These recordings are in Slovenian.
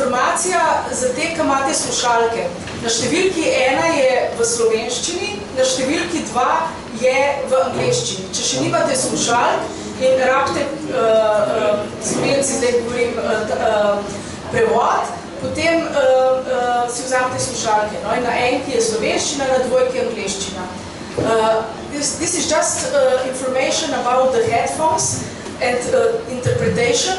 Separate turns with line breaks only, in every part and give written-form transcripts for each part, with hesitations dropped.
informacija za te, ki imate slušalke. Na številki 1 je v slovenščini, na številki 2 je v angleščini. Če še nimate slušalk in rabite, slovenci zdaj govorim, prevod, potem si vzamete slušalke. No? In na enki je slovenščina, na dvojki je angleščina. This is just information about the headphones and interpretation.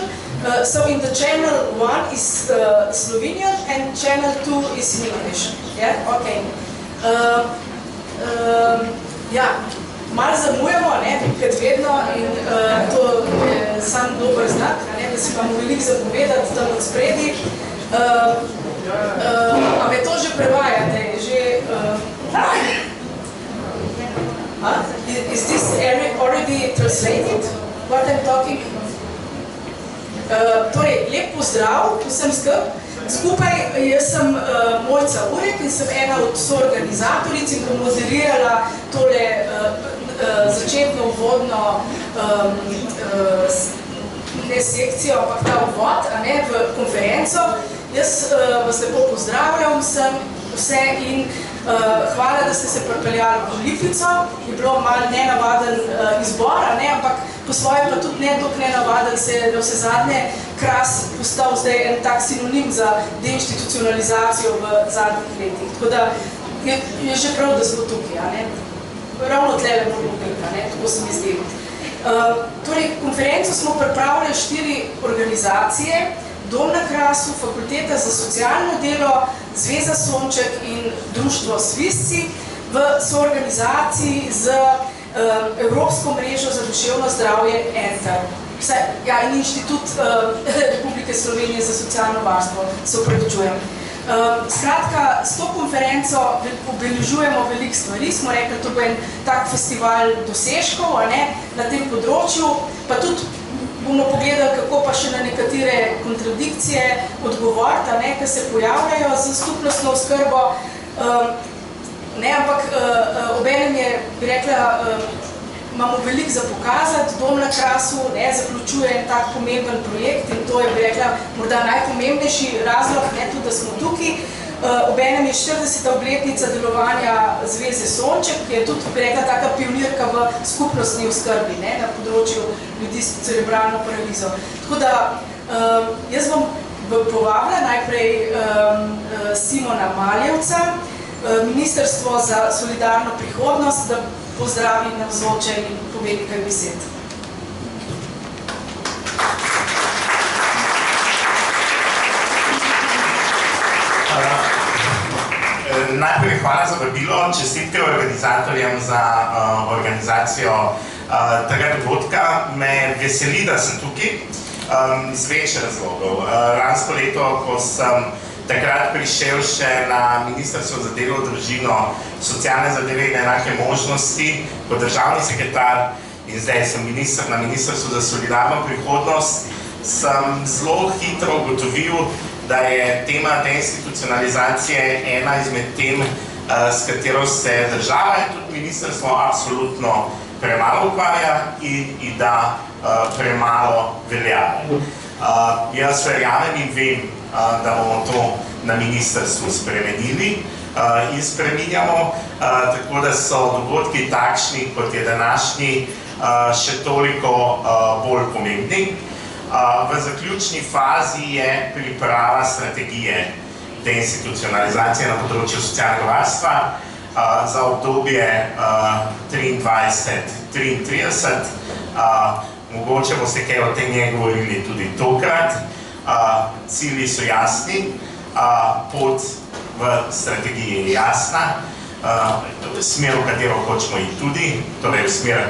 So in the channel 1 is Slovenian and channel 2 is in English. Yeah? Okay. Ja, malo zamujamo, kot vedno, in to je sam dober znak, da si vam veliko zapovedati tam od spredi. A me to že prevajate? Is this already translated, what I'm talking? Torej, lep pozdrav vsem skupaj. Jaz sem Mojca Urek in sem ena od soorganizatoric in bom moderirala tole začetno uvodno ne sekcijo, ampak ta uvod v konferenco. Jaz vas lepo pozdravljam vse in hvala, da ste se pripeljali v Lipico. Je bilo malo nenavaden izbor, ampak po svoje pa tudi ne toliko nenavaden, se je vse zadnje Kras postal zdaj en tak sinonim za deinstitucionalizacijo v zadnjih letih. Tako da je že prav, da smo tukaj. Ravno tlele moramo biti, tako se mi zdi. Torej, konferenco smo pripravili 4 organizacije, Dom na Krasu, Fakulteta za socialno delo, Zveza Sonček in Društvo Svisci v soorganizaciji z Evropsko mrežo za duševno zdravje ENTER. In Inštitut Republike Slovenije za socialno varstvo, se opravičujem. Skratka, s to konferenco obeležujemo veliko stvari, smo rekli, to bo en tak festival dosežkov na tem področju, pa tudi bomo pogledali, kako pa še na nekatere kontradikcije odgovoriti, ki se pojavljajo z skupnostno oskrbo. Ampak obenem je, bi rekla, imamo veliko za pokazati. Dom na Krasu zaključuje en tak pomemben projekt in to je, bi rekla, morda najpomembnejši razlog, tudi da smo tukaj. Obenem je 40. obletnica delovanja Zveze Sonček, ki je tudi, bi rekla, taka pionirka v skupnostni oskrbi na področju ljudi s cerebralno paralizo. Tako da jaz bom povabila najprej Simona Maljevca, Ministrstvo za solidarno prihodnost, da pozdravi navzoče in pove nekaj besed.
Najprej hvala za vabilo, čestitke organizatorjem za organizacijo tega dogodka. Me veseli, da sem tukaj iz več razlogov. Lansko leto, ko sem takrat prišel še na Ministrstvo za delo, družino, socialne zadeve in enake možnosti kot državni sekretar in zdaj sem minister na Ministrstvu za solidarno prihodnost, sem zelo hitro ugotovil, da je tema deinstitucionalizacije ena izmed tem, s katero se država in tudi ministrstvo absolutno premalo ukvarja in da premalo velja. Jaz verjamem in vem, da bomo to na ministrstvu spremenili in spreminjamo, tako da so dogodki takšni, kot je današnji, še toliko bolj pomembni. V zaključni fazi je priprava strategije deinstitucionalizacije na področju socialnega varstva za obdobje 2023-2033. Mogoče boste kaj o tem govorili tudi tokrat. Cilji so jasni, pot v strategiji je jasna, smer, v katero hočemo iti tudi, torej v smer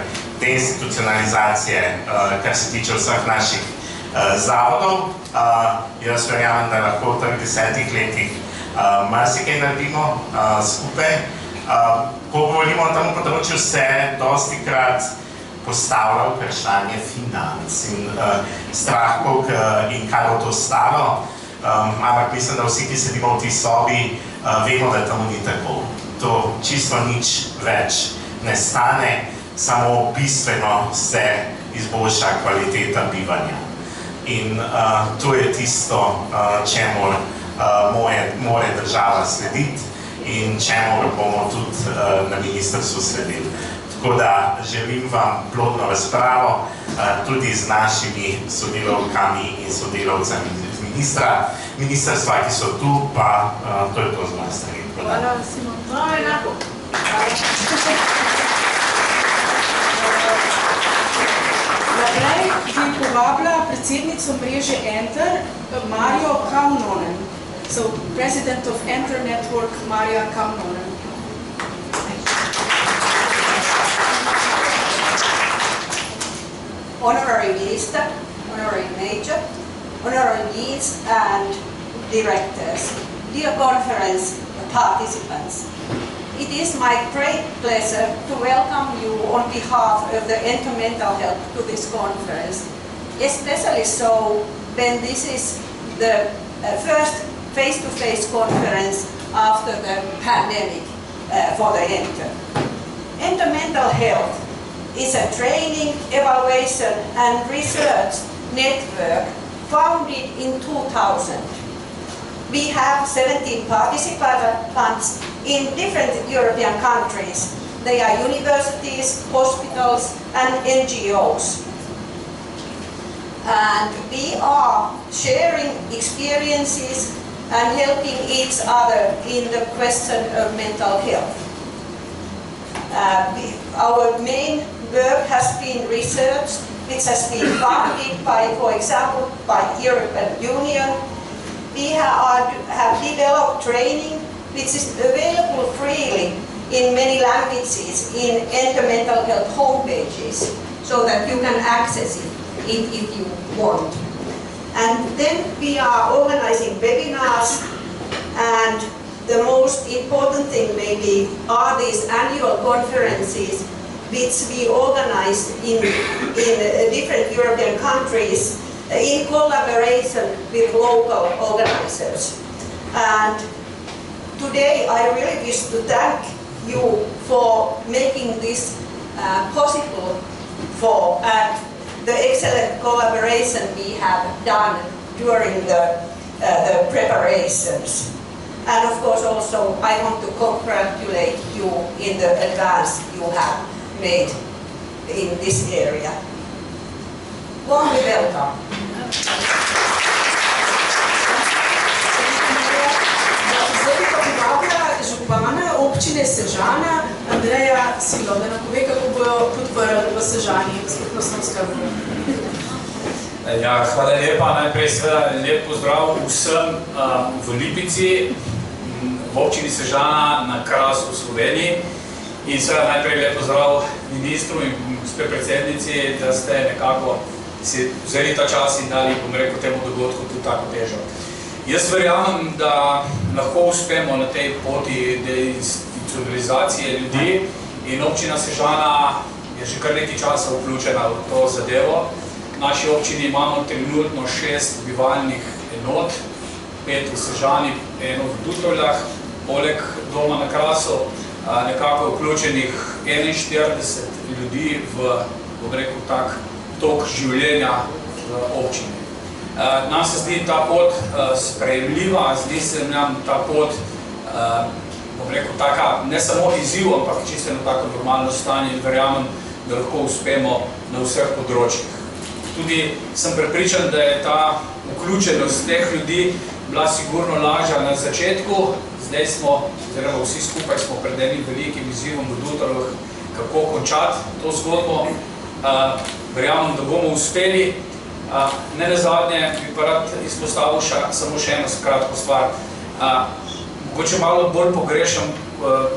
deinstitucionalizacije, kar se tiče vseh naših zavodov. Jaz verjamem, da lahko v teh 10 letih marsikaj naredimo skupaj. Ko govorimo o tem področju, se dostikrat postavlja vprašanje financ in strah, in kaj bo to stalo. Ampak mislim, da vsi, ki sedimo v tej sobi, vemo, da temu ni tako. To čisto nič več ne stane, samo bistveno se izboljša kvaliteta bivanja. In to je tisto, čemur more država slediti in čemur bomo tudi na ministrstvu sledili. Tako da želim vam plodno razpravo tudi z našimi sodelavkami in sodelavcami iz ministrstva, ki so tu, pa to je to z moje strani.
Hvala, Simon. Naprej bi povabila predsednico mreže Enter, Marijo Kamnonen. So, President of Enter Network, Marija Kamnonen.
Honorary Minister, Honorary Major, Honorary Deans and Directors, dear conference participants. It is my great pleasure to welcome you on behalf of the Enter Mental Health to this conference, especially so when this is the first face-to-face conference after the pandemic for the Enter. Enter Mental Health is a training, evaluation and research network founded in 2000. We have 17 participants in different European countries. They are universities, hospitals and NGOs. And we are sharing experiences and helping each other in the question of mental health. Our main work has been research, which has been funded by, for example, by European Union. We have developed training which is available freely in many languages in Enter Mental Health homepages, so that you can access it if you want. And then we are organizing webinars, and the most important thing maybe are these annual conferences which we organize in different European countries in collaboration with local organizers. And today I really wish to thank you for making this possible and the excellent collaboration we have done during the preparations. And of course also I want to congratulate you in the advance you have made in this area. Warmly welcome.
Zdaj bi pa povabila župana občine Sežana, Andreja Silo, da nam pove, kako bojo podprli v Sežani skupnostno oskrbo.
Ja, hvala lepa. Najprej seveda lep pozdrav vsem v Lipici, v občini Sežana na Krasu v Sloveniji. In seveda najprej lep pozdrav ministru in gospe predsednici, da ste nekako si vzeli ta čas in dali, bom rekel, temu dogodku tudi tako težo. Jaz verjamem, da lahko uspemo na tej poti deinstitucionalizacije ljudi in občina Sežana je že kar nekaj časa vključena v to zadevo. V naši občini imamo trenutno 6 bivalnih enot, 5 v Sežani, 1 v Dutovljah, poleg doma na Krasu, nekako vključenih 41 ljudi v, bom rekel, tak tok življenja v občini. Nam se zdi ta pot sprejemljiva, zdi se nam ta pot, bom rekel, taka ne samo izziv, ampak čisto eno tako normalno stanje in verjamem, da lahko uspemo na vseh področjih. Tudi sem prepričan, da je ta vključenost teh ljudi bila sigurno lažja na začetku. Zdaj smo, oziroma vsi skupaj smo pred enim velikim izzivom v Dutovljah, kako končati to zgodbo. Verjamem, da bomo uspeli. Ne nazadnje bi pa rad izpostavil samo še eno kratko stvar. Mogoče malo bolj pogrešam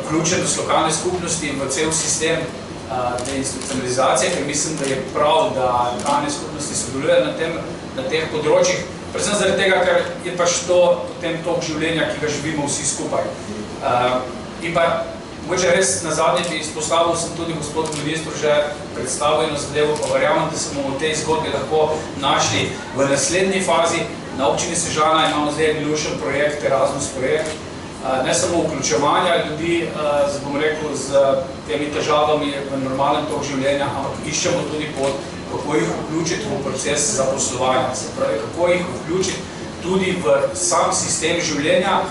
vključenost lokalne skupnosti v cel sistem deinstitucionalizacije, ker mislim, da je prav, da lokalne skupnosti sodelujejo na teh področjih. Predvsem zaradi tega, ker je pač to potem tok življenja, ki ga živimo vsi skupaj. In pa mogoče res nazadnje bi izpostavil, sem tudi gospod ministru že predstavil eno zadevo, pa verjamem, da se bomo v tej zgodbi lahko našli v naslednji fazi. Na občini Sežana imamo zdaj en lušen projekt, Erasmus projekt, ne samo vključevanja ljudi, bom rekel, z temi težavami v normalnem tok življenja, ampak iščemo tudi pot kako jih vključiti v proces zaposlovanja, se pravi, kako jih vključiti tudi v sam sistem življenja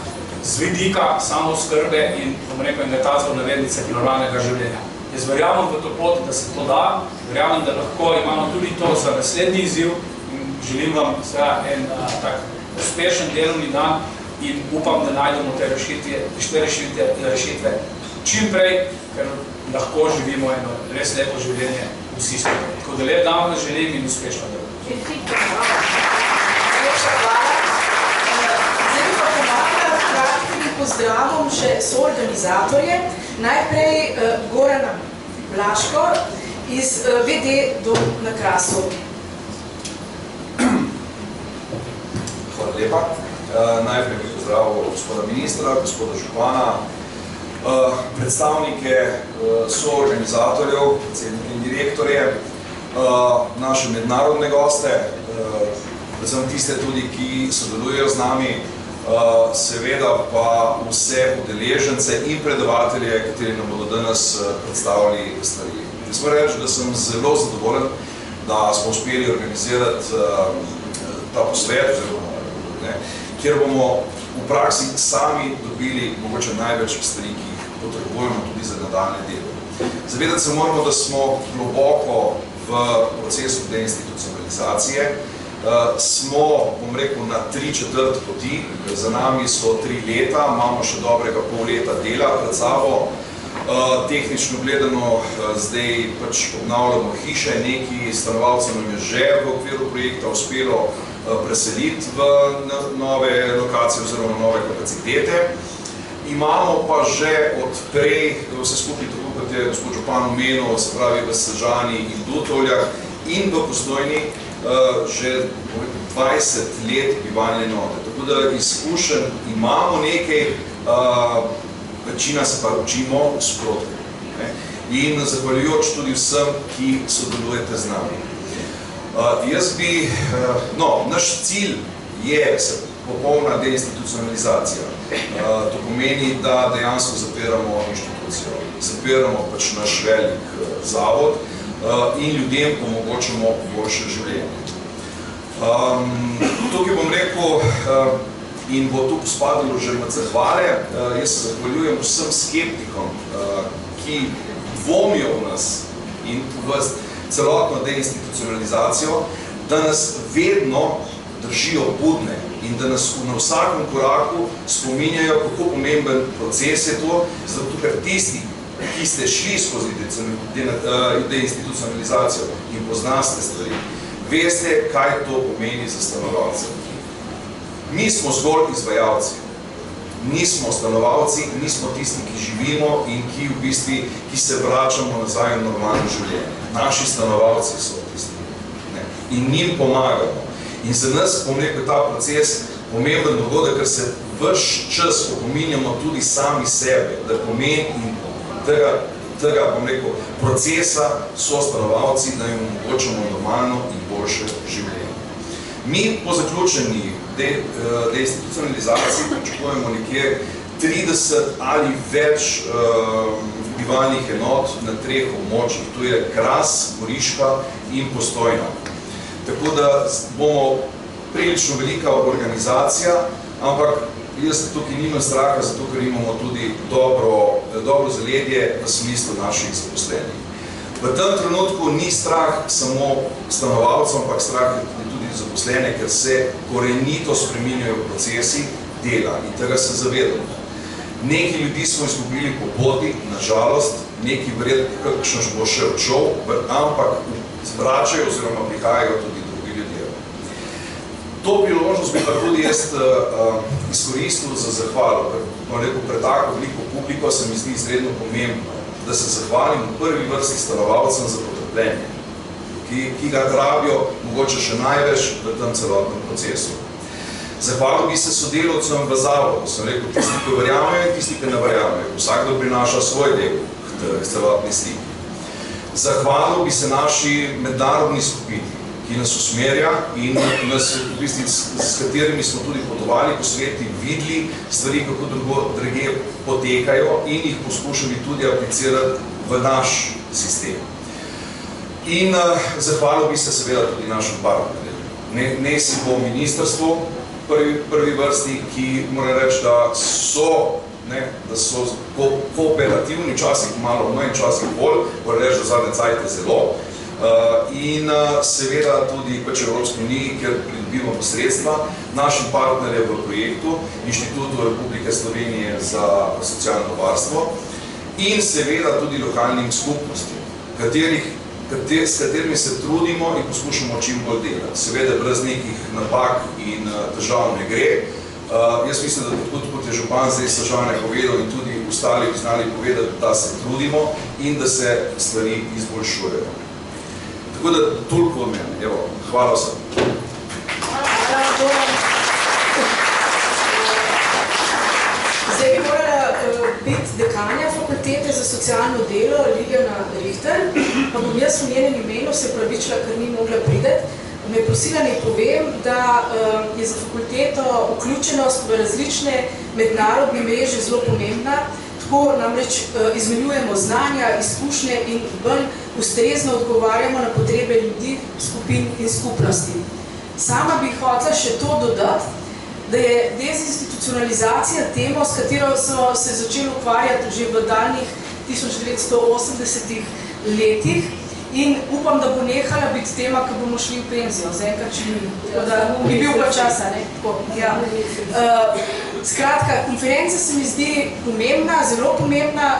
z vidika samooskrbe in, bom rekel, in letazvo navednice normalnega življenja. Jaz verjamem v to pot, da se to da, verjamem, da lahko imamo tudi to za naslednji izziv in želim vam en tak uspešen delovni dan in upam, da najdemo te rešitve čim prej, ker lahko živimo eno res lepo življenje vsi skupaj. Tako da lep dan vas želim in uspešno delo.
Zdaj bi pa pomagala kratkim pozdravom še soorganizatorje. Najprej Gorana Blaško iz VD Dom na Krasu.
Hvala lepa. Najprej bi pozdravil gospoda ministra, gospoda župana, predstavnike soorganizatorjev, predsednike in direktorje, naše mednarodne goste, predvsem tiste tudi, ki sodelujejo z nami, seveda pa vse udeležence in predavatelje, kateri nam bodo danes predstavili stvari. Jaz moram reči, da sem zelo zadovoljen, da smo uspeli organizirati ta posvet, kjer bomo v praksi sami dobili mogoče največ stvari, ki jih potrebujemo tudi za nadaljne delo. Zavedati se moramo, da smo globoko v procesu deinstitucionalizacije. Smo, bom rekel, na 3/4 poti, za nami so 3 leta, imamo še dobrega pol leta dela pred sabo. Tehnično gledano zdaj pač obnavljamo hiše, neki stanovalcev nam je že v okviru projekta uspelo preseliti v nove lokacije oziroma nove kapacitete. Imamo pa že od prej vse skupaj, tako kot je gospod župan omenil, se pravi v Sežani in Dutovljah in v Postojni, že 20 let bivalne enote. Tako da izkušenj imamo nekaj, večina se pa učimo sproti. In zahvaljujoč tudi vsem, ki sodelujete z nami. Naš cilj je popolna deinstitucionalizacija. To pomeni, da dejansko zapiramo inštitucijo, zapiramo pač naš velik zavod in ljudem omogočamo boljše življenje. Tukaj bom rekel, in bo tu spadalo že med zahvale, jaz se zahvaljujem vsem skeptikom, ki dvomijo v nas in v celotno deinstitucionalizacijo, da nas vedno držijo budne in da nas na vsakem koraku spominjajo, kako pomemben proces je to, zato ker tisti, ki ste šli skozi deinstitucionalizacijo in poznaste stvari, veste, kaj to pomeni za stanovalce. Mi smo zgolj izvajalci, nismo stanovalci, nismo tisti, ki živimo in ki v bistvu, ki se vračamo nazaj v normalno življenje. Naši stanovalci so tisti in njim pomagamo. In za nas, bom rekel, ta proces pomemben dogodek, ker se ves čas opominjamo tudi sami sebe, da pomen in tega, bom rekel, procesa so stanovalci, da jim omogočamo normalno in boljše življenje. Mi po zaključeni deinstitucionalizaciji pričakujemo nekje 30 ali več bivalnih enot na 3 območjih, to je Kras, Goriška in Postojna. Tako da bomo prilično velika organizacija, ampak jaz tukaj nimam straha, zato ker imamo tudi dobro zaledje v smislu naših zaposlenih. V tem trenutku ni strah samo stanovalcev, ampak strah je tudi zaposlene, ker se korenito spreminjajo procesi dela in tega se zavedamo. Neki ljudi smo izgubili po poti, nažalost, neki verjetno kakšen bo še odšel, ampak vračajo oziroma prihajajo tudi drugi ljudje. To priložnost bi pa tudi jaz izkoristil za zahvalo, ker pred tako veliko publiko se mi zdi izredno pomembno, da se zahvalim v prvi vrsti stanovalcem za potrpljenje, ki ga rabijo mogoče še največ v tem celotnem procesu. Zahvalil bi se sodelavcem v zavodu, sem rekel, tisti, ki verjamejo in tisti, ki ne verjamejo. Vsakdo prinaša svoj del k celotni sliki. Zahvalil bi se naši mednarodni skupini, ki nas usmerja in nas, v bistvu, s katerimi smo tudi potovali po svetu, videli stvari, kako druge potekajo in jih poskušali tudi aplicirati v naš sistem. In zahvalil bi se seveda tudi našim partnerjem. Ne si po ministrstvu prvi vrsti, ki mora reči, da so kooperativni, včasih malo manj, včasih bolj, mora reči, da zadnje cajte zelo. In seveda tudi v Evropski uniji, kjer pridobivamo sredstva našim partnerjem v projektu Inštitutu Republike Slovenije za socialno varstvo in seveda tudi lokalnim skupnostim, s katerimi se trudimo in poskušamo čim bolj delati. Seveda brez nekih napak in težav ne gre. Jaz mislim, da kot je župan zdaj Sežane povedal in tudi ostali bi znali povedati, da se trudimo in da se stvari izboljšujejo. Tako da toliko od mene. Evo, hvala vsem.
Zdaj bi morala biti dekanja fakultete za socialno delo Liljana Rihter, pa bom jaz v njenem imenu se pravičila, ker ni mogla prideti. Me prosila naj povem, da je za fakulteto vključenost v različne mednarodne mreže zelo pomembna, tako namreč izmenjujemo znanja, izkušnje in bolj ustrezno odgovarjamo na potrebe ljudi, skupin in skupnosti. Sama bi hotela še to dodati, da je dezinstitucionalizacija tema, s katero so se začeli ukvarjati že v daljnih 1980 letih in upam, da bo nehala biti tema, ko bomo šli v penzijo. Zaenkrat, če ni. Tako da bi bil pa časa, ne? Ja. Skratka, konferenca se mi zdi pomembna, zelo pomembna,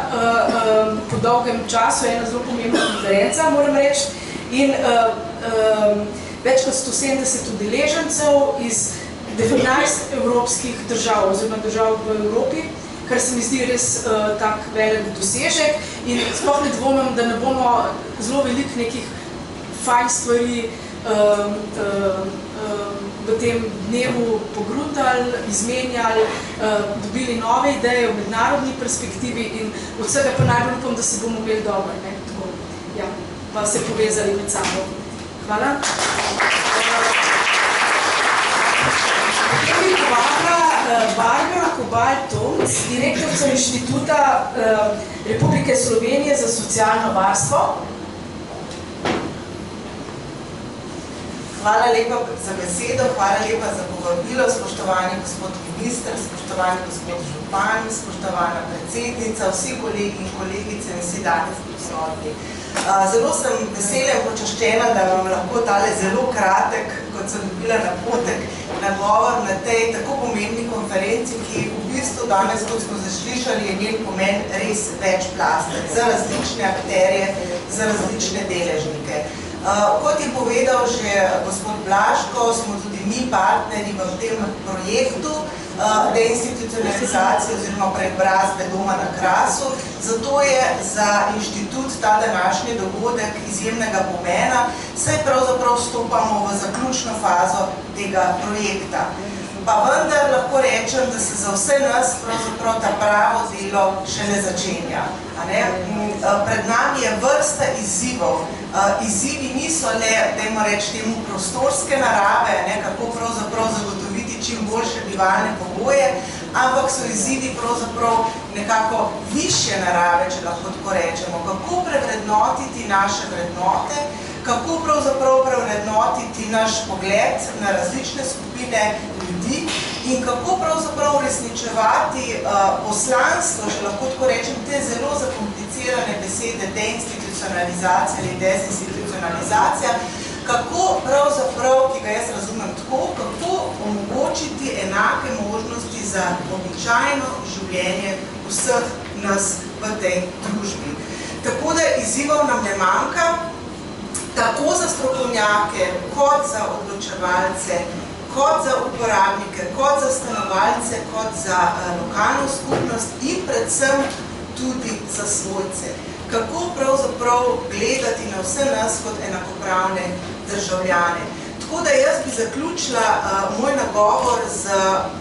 po dolgem času je ena zelo pomembna konferenca, moram reči, in več kot 170 udeležencev iz 19 evropskih držav, oziroma držav v Evropi, kar se mi zdi res tak velik dosežek in sploh ne dvomim, da ne bomo zelo veliko nekih fajn stvari v tem dnevu pogruntali, izmenjali, dobili nove ideje v mednarodni perspektivi in od vsega pa najbolj upam, da se bomo imeli dobro, ne? Tako, ja, pa se povezali med sabo. Hvala. Potem bi povabila Barbara Kobal-Tomc, direktorica Inštituta Republike Slovenije za socialno varstvo.
Hvala lepa za besedo, hvala lepa za povabilo, spoštovani gospod minister, spoštovani gospod župan, spoštovana predsednica, vsi kolegi in kolegice in vsi danes prisotni. Zelo sem vesela in počaščena, da vam lahko tale zelo kratek, kot sem dobila napotek, nagovor na tej tako pomembni konferenci, ki v bistvu danes, kot smo zaslišali, je njen pomen res večplasten za različne akterje, za različne deležnike. Kot je povedal že gospod Blaško, smo tudi mi partneri v tem projektu deinstitucionalizacije oziroma preobrazbe doma na Krasu. Zato je za inštitut ta današnji dogodek izjemnega pomena, saj pravzaprav stopamo v zaključno fazo tega projekta. Pa vendar lahko rečem, da se za vse nas pravzaprav ta pravo delo še ne začenja. Pred nami je vrsta izzivov. Izzivi niso le, dajmo reči temu, prostorske narave, kako pravzaprav zagotoviti čim boljše bivalne pogoje, ampak so izzivi pravzaprav nekako višje narave, če lahko tako rečemo. Kako prevrednotiti naše vrednote, kako pravzaprav prevrednotiti naš pogled na različne skupine ljudi in kako pravzaprav uresničevati poslanstvo, če lahko tako rečem, te zelo zakomplicirane besede deinstitucionalizacija ali dezinstitucionalizacija, kako pravzaprav, ki ga jaz razumem tako, kako omogočiti enake možnosti za običajno življenje vseh nas v tej družbi. Tako da izzivov nam ne manjka, tako za strokovnjake, kot za odločevalce, kot za uporabnike, kot za stanovalce, kot za lokalno skupnost in predvsem tudi za svojce. Kako pravzaprav gledati na vse nas kot enakopravne državljane. Tako da jaz bi zaključila moj nagovor z,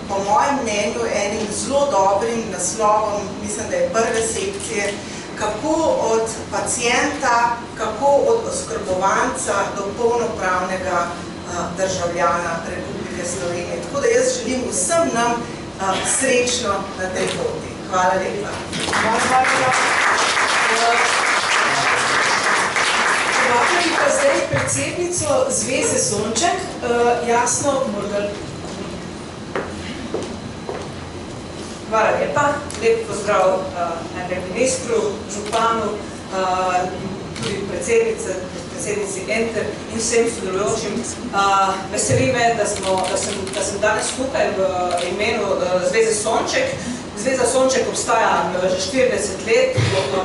po mojem mnenju, enim zelo dobrim naslovom, mislim, da je prve sekcije, kako od pacienta, kako od oskrbovanca do polnopravnega državljana Republike Slovenije. Tako da jaz želim vsem nam srečno na tej poti. Hvala lepa.
Povabila bi pa zdaj predsednico Zveze Sonček, Jasno Morgal.
Hvala lepa. Lep pozdrav ministru, županu, tudi predsednici Enter in vsem sodelujočim. Veseli me, da sem danes tukaj v imenu Zveze Sonček. Zveza Sonček obstaja že 40 let,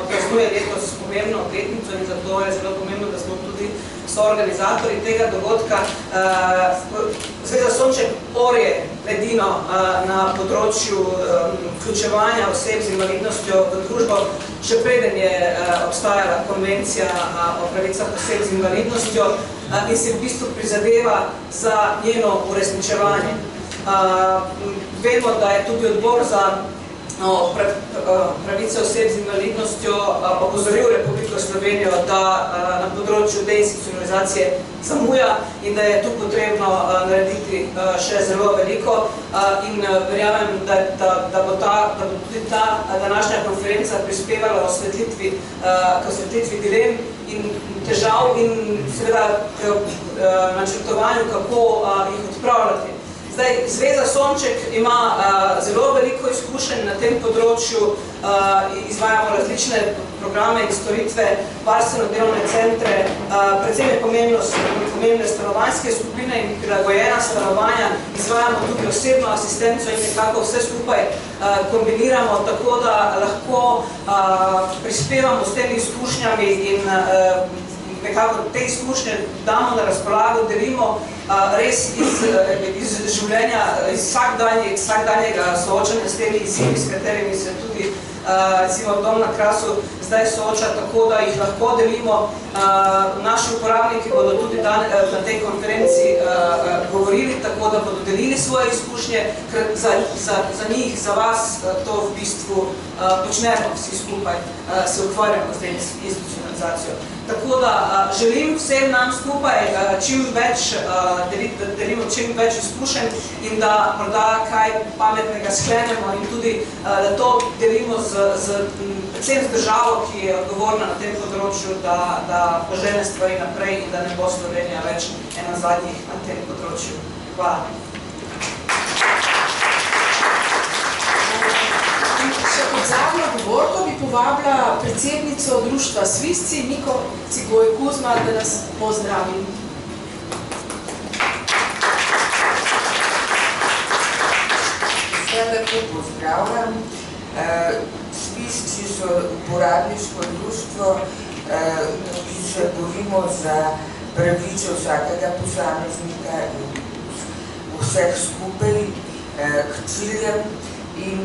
praznuje letos pomembno obletnico in zato je zelo pomembno, da smo tudi soorganizatorji tega dogodka. Zveza Sonček orje edino na področju vključevanja oseb z invalidnostjo v družbo, še preden je obstajala konvencija o pravicah oseb z invalidnostjo in se v bistvu prizadeva za njeno uresničevanje. Vemo, da je tudi odbor za pravice oseb z invalidnostjo opozoril Republiko Slovenijo, da na področju deinstitucionalizacije zamuja in da je tu potrebno narediti še zelo veliko in verjamem, da bo tudi ta današnja konferenca prispevala k osvetlitvi dilem in težav in seveda načrtovanju, kako jih odpravljati. Zdaj, Zveza Sonček ima zelo veliko izkušenj na tem področju, izvajamo različne programe in storitve, varstveno-delovne centre, predvsem je pomembne stanovanjske skupine in prilagojena stanovanja, izvajamo tudi osebno asistenco in nekako vse skupaj kombiniramo, tako da lahko prispevamo s temi izkušnjami in nekako te izkušnje damo na razpolago, delimo res iz življenja, iz vsakdanjega soočanja s temi izzivi, s katerimi se tudi recimo Dom na Krasu zdaj sooča, tako da jih lahko delimo. Naši uporabniki bodo tudi na tej konferenci govorili, tako da bodo delili svoje izkušnje, ker za njih, za vas to v bistvu počnemo vsi skupaj, se ukvarjamo z institucionalizacijo. Tako da želim vsem nam skupaj delimo čim več izkušenj in da morda kaj pametnega sklenemo in tudi, da to delimo predvsem z državo, ki je odgovorna na tem področju, da požene stvari naprej in da ne bo Slovenija več ena zadnjih na tem področju. Hvala.
Še kot zadnjo govorko bi povabila predsednico društva Svisci, Niko Cigoj Kuzma, da nas pozdravi.
Vse lepo pozdravljam. Svisci so uporabniško društvo, ki se borimo za pravice vsakega posameznika in vseh skupaj k ciljem in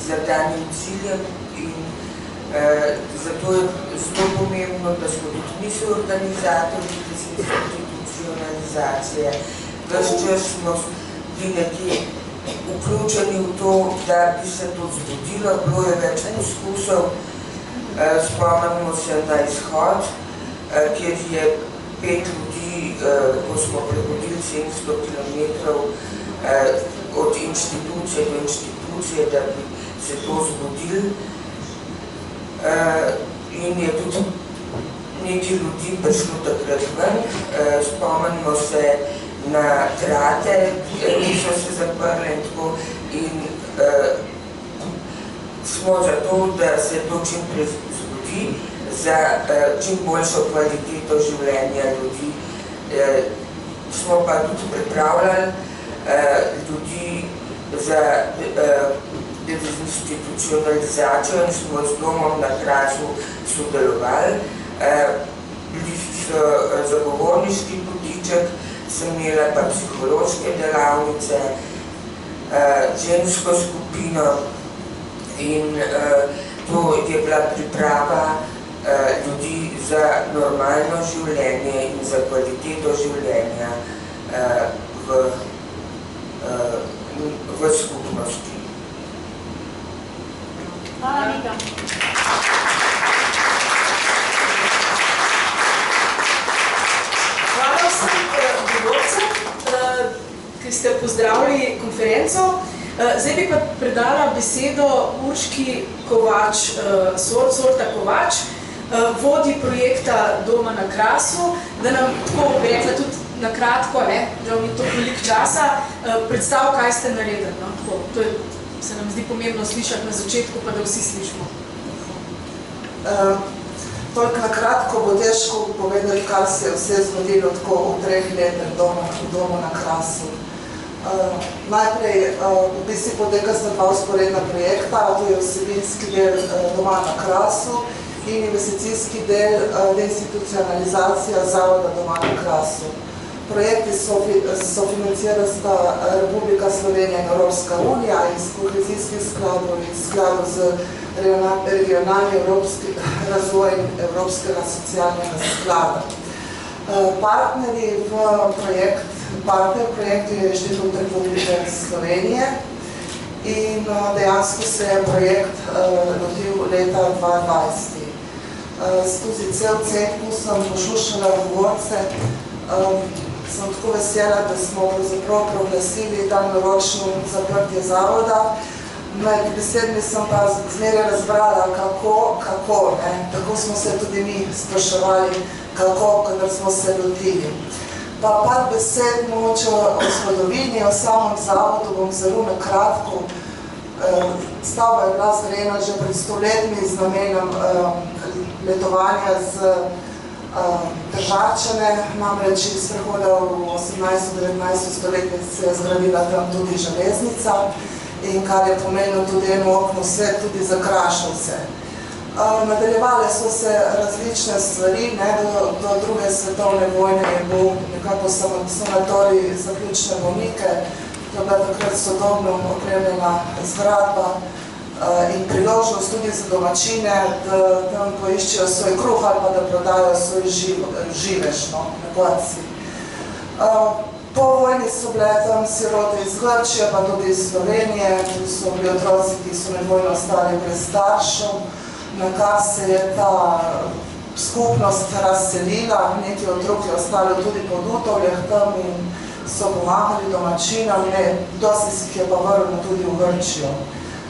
zadanim ciljem in zato je zelo pomembno, da smo tudi mi soorganizatorji institucionalizacije. Ves čas smo bili nekje vključeni v to, da bi se to zgodilo, bilo je več poskusov. Spomnimo se na izhod, kjer je 5 ljudi, ko smo prehodili 700 kilometrov od inštitucije do inštitucije, da bi se to zgodilo. In je tudi nekaj ljudi prišlo takrat ven. Spomnimo se na trate, ki so se zaprle in tako. In smo zato, da se to čim prej zgodi, za čim boljšo kvaliteto življenja ljudi. Smo pa tudi pripravljali ljudi za institucionalizacijo in smo z Domom na Krasu sodelovali. Bili so zagovorniški potiček, sem imela pa psihološke delavnice, žensko skupino in to je bila priprava ljudi za normalno življenje in za kvaliteto življenja v skupnosti.
Hvala, Nika. Hvala vsem govorcem, ki ste pozdravili konferenco. Zdaj bi pa predala besedo Urški Kovač, Sorta Kovač, vodji projekta Doma na Krasu, da nam, tako bi rekla tudi na kratko, žal mi to veliko časa, predstav, kaj ste naredili. To se nam zdi pomembno slišati na začetku, pa da vsi slišimo.
Toliko na kratko bo težko povedati, kar se je vse zgodilo tako v 3 letih Doma na Krasu. Najprej, v bistvu poteka sta 2 vzporedna projekta, to je vsebinski del Doma na Krasu in investicijski del deinstitucionalizacija Zavoda Doma na Krasu. Projekti sofinancira sta Republika Slovenija in Evropska unija iz kohezijskih skladov in skladov z regionalnim razvojem Evropskega socialnega sklada. Partnerji v projektu je Inštitut Republike Slovenije in dejansko se je projekt lotil leta 2020. Skozi cel ciklus sem poslušala govorce, sem tako vesela, da smo pravzaprav proglasili daljnoročno zaprtje zavoda. Med besedmi sem pa zmeraj razbrala, kako smo se tudi mi spraševali, kadar smo se lotili. Pa par besed mogoče o zgodovini, o samem zavodu bom zelo na kratko. Stavba je bila zgrajena že pred 100 letmi z namenom letovanja z Tržačane, namreč iz prehoda v 18-19 stoletju se je zgradila tam tudi železnica in kar je pomenilo tudi eno okno svet, tudi zakrašal se. Nadaljevale so se različne stvari, do 2. svetovne vojne je bil nekako sanatorij za ključne bolnike, to je bila takrat sodobno opremljena zgradba in priložnost tudi za domačine, da tam poiščejo svoj kruh ali pa da prodajo svoj živež na konci. Po vojni so bile tam sirote iz Grčije, pa tudi iz Slovenije, tu so bili otroci, ki so med vojno ostali brez staršev, na kar se je ta skupnost razselila, neki otrok je ostali tudi po Dutovljah tam in so pomagali domačinam, dosti si jih je pa vrnil tudi v Grčijo.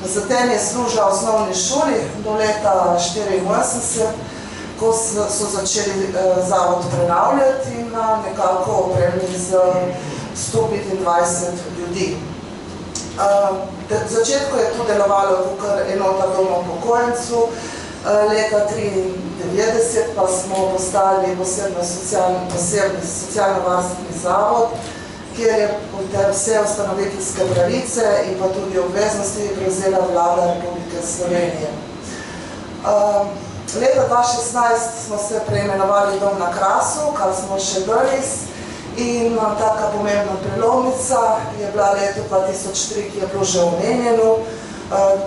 Zatem je služila v osnovni šoli do leta 1984, ko so začeli zavod prenavljati in nekako opremili z 125 ljudi. V začetku je tu delovalo kar enota doma upokojencev, leta 1993 pa smo postali posebni socialno-varstveni zavod, kjer je vse ustanoviteljske pravice in pa tudi obveznosti prevzela vlada Republike Slovenije. Leta 2016 smo se preimenovali Dom na Krasu, kar smo še danes, in taka pomembna prelomnica je bila leto 2003, ki je bilo že omenjeno.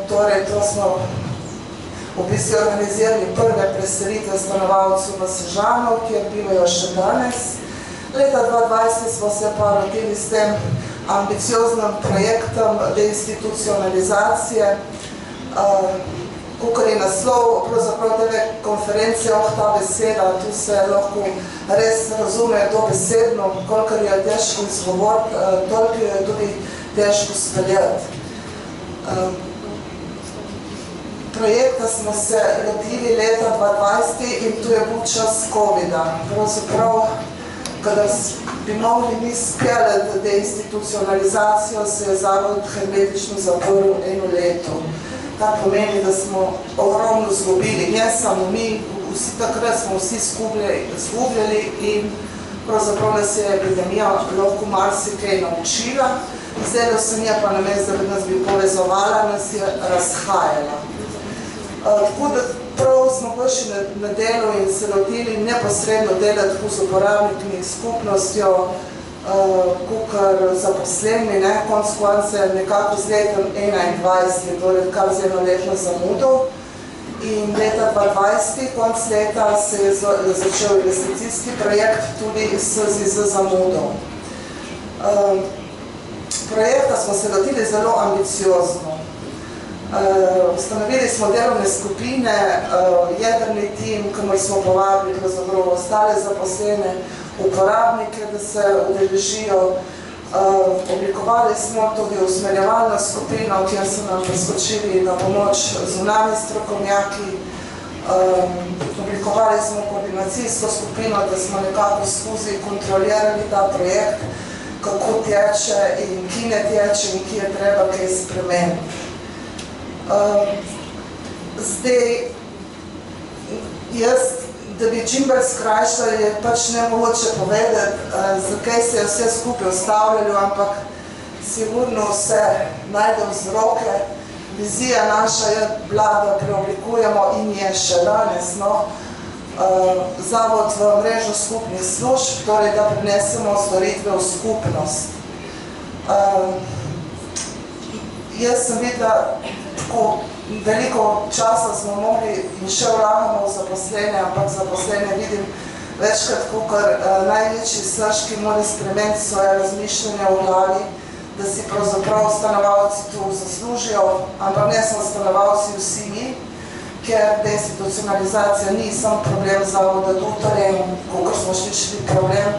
Torej, to smo v bistvu organizirali prve preselitve stanovalcev v Sežano, kjer bivajo še danes. Leta 2020 smo se pa lotili s tem ambicioznim projektom deinstitucionalizacije, kakor je naslov, pravzaprav tebe konference, ta beseda, tu se lahko res razume dobesedno, kolikor je težko izgovoriti, toliko je tudi težko speljati. Projekta smo se lotili leta 2020 in tu je bil čas COVID-a. Pravzaprav, kadar bi mogli mi speljati deinstitucionalizacijo, se je zavod hermetično zaprl 1 leto. Kar pomeni, da smo ogromno zgubili, ne samo mi, takrat smo vsi zgubljali in pravzaprav nas je epidemija lahko marsikaj naučila. Zdaj se nije pa namesto, da nas bi povezovala, nas je razhajala. Tako da prav smo prišli na delo in se lotili neposredno delati tako z uporabniki, skupnostjo, kakor zaposleni, konc konce nekako z letom 2021, torej kar z enoletno zamudo. In leta 2020, konc leta, se je začel investicijski projekt tudi z zamudo. Projekta smo se lotili zelo ambiciozno. Ustanovili smo delovne skupine, jedrni tim, kamor smo povabili pravzaprav ostale zaposlene, uporabnike, da se udeležijo. Oblikovali smo tudi usmerjevalno skupino, kjer so nam priskočili na pomoč zunanji strokovnjaki. Oblikovali smo koordinacijsko skupino, da smo nekako skozi kontrolirali ta projekt, kako teče in ki ne teče in ki je treba kaj spremeniti. Zdaj, jaz, da bi čim bolj skrajšali, je pač nemogoče povedati, zakaj se je vse skupaj ustavljalo, ampak sigurno vse najde vzroke. Vizija naša je bila, da preoblikujemo in je še danes, zavod v mrežo skupnih služb, torej da prinesemo storitve v skupnost. Jaz sem videla, tako veliko časa smo mogli in še vlagamo v zaposlene, ampak zaposlene vidim večkrat, kakor največji srž, ki mora spremeniti svoje razmišljanje v glavi, da si pravzaprav stanovalci tu zaslužijo, ampak ne smo stanovalci vsi mi, ker deinstitucionalizacija ni samo problem zavoda Dutorem, kakor smo šli problem.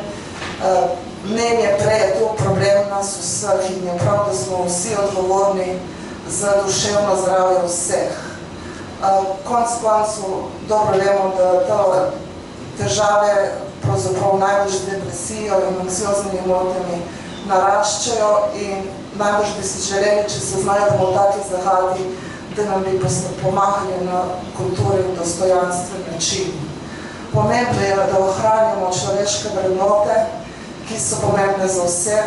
Mnenje prej je to problem nas vseh in je prav, da smo vsi odgovorni za duševno zdravje vseh. Konec koncev dobro vemo, da težave, pravzaprav najbolj depresijo in anksioznimi motnjami naraščajo in najbolj bi si želeli, če se znajdemo v taki zahati, da nam bi pomagali na kulturi v dostojanstven način. Pomembno je, da ohranjamo človeške vrednote, ki so pomembne za vse,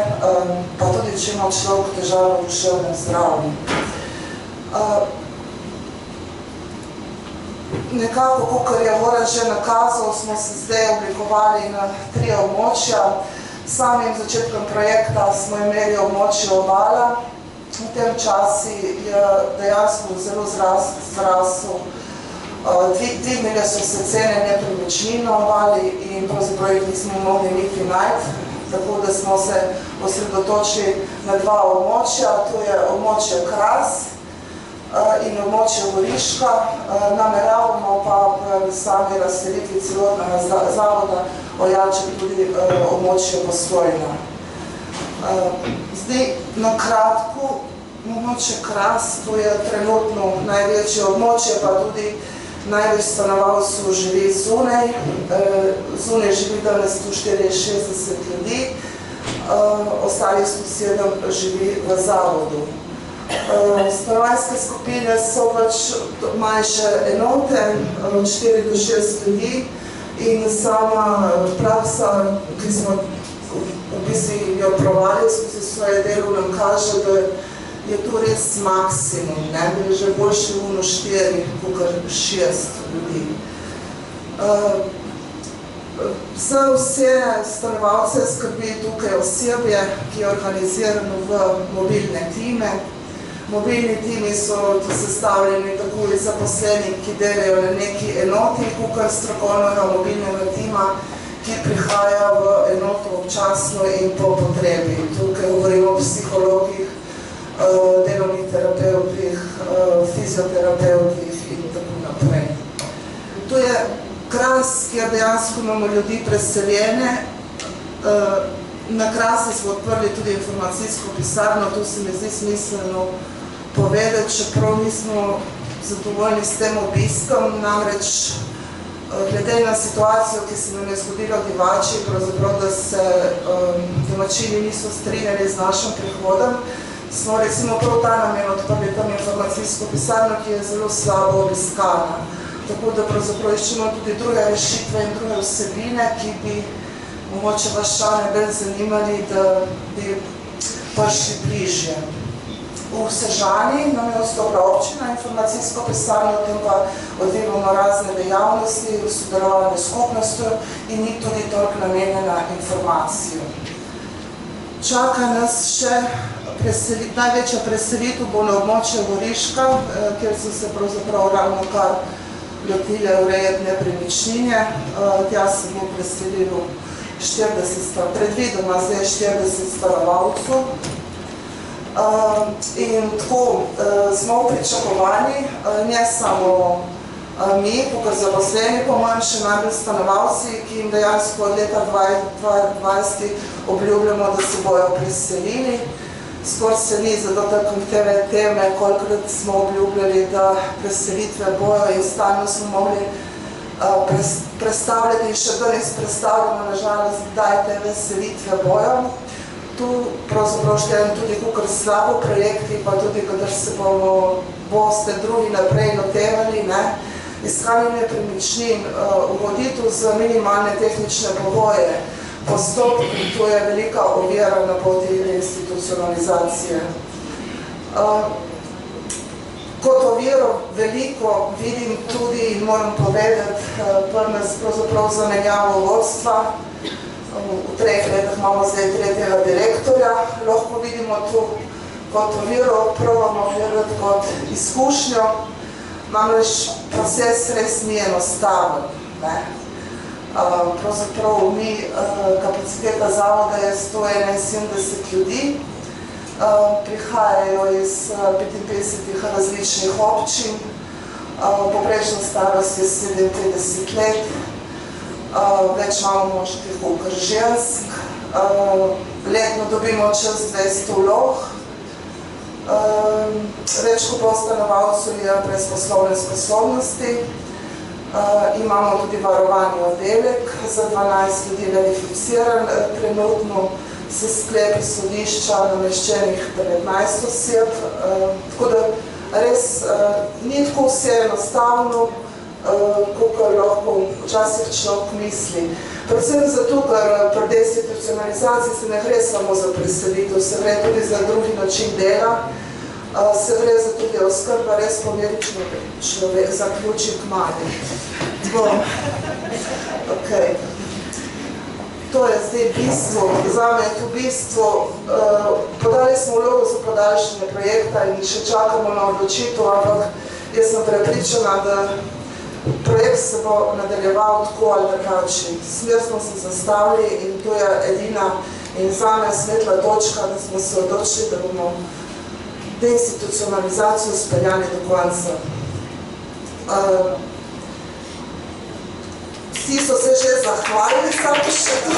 pa tudi, če ima človek težavo v duševnem zdravju. Nekako, kakor je Goran že nakazal, smo se zdaj oblikovali na 3 območja. Samim začetkom projekta smo imeli območje Obala. V tem času je dejansko zelo zrasel. Dvignile so se cene nepremičnin na Obali in pravzaprav jih nismo mogli niti najti, tako da smo se osredotočili na 2 območja, to je območje Kras in območje Goriška. Nameravamo pa v sami razselitvi celotnega zavoda ojačati tudi območje Postojna. Zdaj, na kratko, območje Kras, to je trenutno največje območje, pa tudi največ stanovalcev živi zunaj. Zunaj živi danes tu 64 ljudi, ostalih 107 živi v zavodu. Stanovanjske skupine so pač manjše enote, 4 do 6 ljudi in sama praksa, ki smo v bistvu jo provali skozi svoje delo, nam kaže, da je to res maksimum, da je že boljše 4, kakor 6 ljudi. Za vse stanovalce skrbi tukaj osebje, ki je organizirano v mobilne time. Mobilni timi so sestavljeni tako iz zaposlenih, ki delajo na neki enoti, kakor strokovnega mobilnega tima, ki prihaja v enoto občasno in po potrebi. Tukaj govorimo o psihologih, delovnih terapeutih, fizioterapeutih in tako naprej. To je Kras, kjer dejansko imamo ljudi preseljene. Na Krasi smo odprli tudi informacijsko pisarno, to se mi zdi smiselno povedati, čeprav nismo zadovoljni s tem obiskom, namreč glede na situacijo, ki se nam je zgodila v Divači, pravzaprav, da se domačini niso strinjali z našim prihodom, smo recimo prav ta namen odprli tam informacijsko pisarno, ki je zelo slabo obiskana. Tako da pravzaprav iščemo tudi druge rešitve in druge vsebine, ki bi mogoče vaščane bolj zanimali, da bi prišli bližje. V Sežani nam je ustopila občina informacijsko pisarno, tem pa odvijamo razne dejavnosti v sodelovanju s skupnostjo in ni tudi toliko namenjena informacijo. Čaka nas še največja preselitev bo na območje Goriška, kjer so se pravzaprav ravno kar lotile urejati nepremičnine. Tja se bo preselilo predvidoma zdaj 40 stanovalcev. In tako smo v pričakovanji, ne samo mi, kakor zaposleni, po manj še najbolj stanovalci, ki jim dejansko od leta 2020 obljubljamo, da se bojo preselili.
Skoraj se ni zadotaknil te teme, kolikrat smo obljubljali, da preselitve bojo in stalno smo mogli predstavljati in še danes predstavljamo, nažalost, kdaj te preselitve bojo. Tu pravzaprav štejem tudi kakor slabo projekti, pa tudi, kadar se boste drugi naprej lotevali, iskanje nepremičnin, ugoditev za minimalne tehnične pogoje, postopki, to je velika ovira na poti institucionalizacije. Kot oviro veliko vidim tudi in moram povedati, nas pravzaprav zamenjavo vodstva. V 3 letih imamo zdaj 3. direktorja, lahko vidimo tu kot oviro, probamo gledati kot izkušnjo, namreč proces res ni enostaven. Pravzaprav kapaciteta zavoda je 171 ljudi, prihajajo iz 55 različnih občin, povprečna starost je 57 let, več imamo moških kot žensk, letno dobimo čez 200 vlog, več kot pol stanovalcev je brez poslovne sposobnosti, imamo tudi varovani oddelek za 12 ljudi verificiran, trenutno se sklepi sodišča nameščenih 19 oseb, tako da res ni tako vse enostavno, kakor lahko včasih človek misli. Predvsem zato, ker pri deinstitucionalizaciji se ne gre samo za preselitev, se gre tudi za drugi način dela, se gre za tudi oskrba res pomerično človek, zaključi kmali. To je zdaj bistvo, zame je to bistvo, podali smo vlogo za podaljšanje projekta in še čakamo na odločitev, ampak jaz sem prepričana, da projekt se bo nadaljeval tako ali drugače. Smer smo se zastavili in to je edina in zame svetla točka, da smo se odločili, da bomo deinstitucionalizacijo speljali do konca. Vsi so se že zahvalili, samo še to.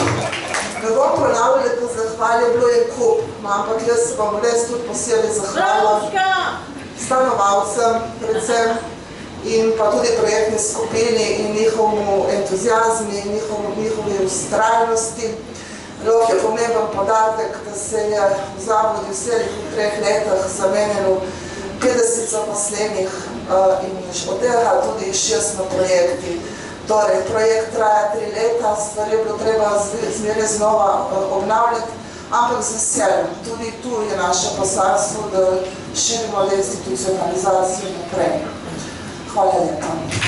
Ne bom ponavljali, da zahvali je bilo en kup, ampak jaz se bom res tudi posebej zahvalila stanovalcem, predvsem, in pa tudi projektni skupini in njihovemu entuzijazmi in njihovi vztrajnosti. Lahko je pomemben podatek, da se je v zavodi v 3 letih zamenjalo 50 zaposlenih in od tega tudi 6 na projekti. Torej, projekt traja 3 leta, stvar je bilo treba zmeraj znova obnavljati, ampak z veseljem. Tudi tu je naše poslanstvo, da širimo deinstitucionalizacijo naprej. Hvala lepa.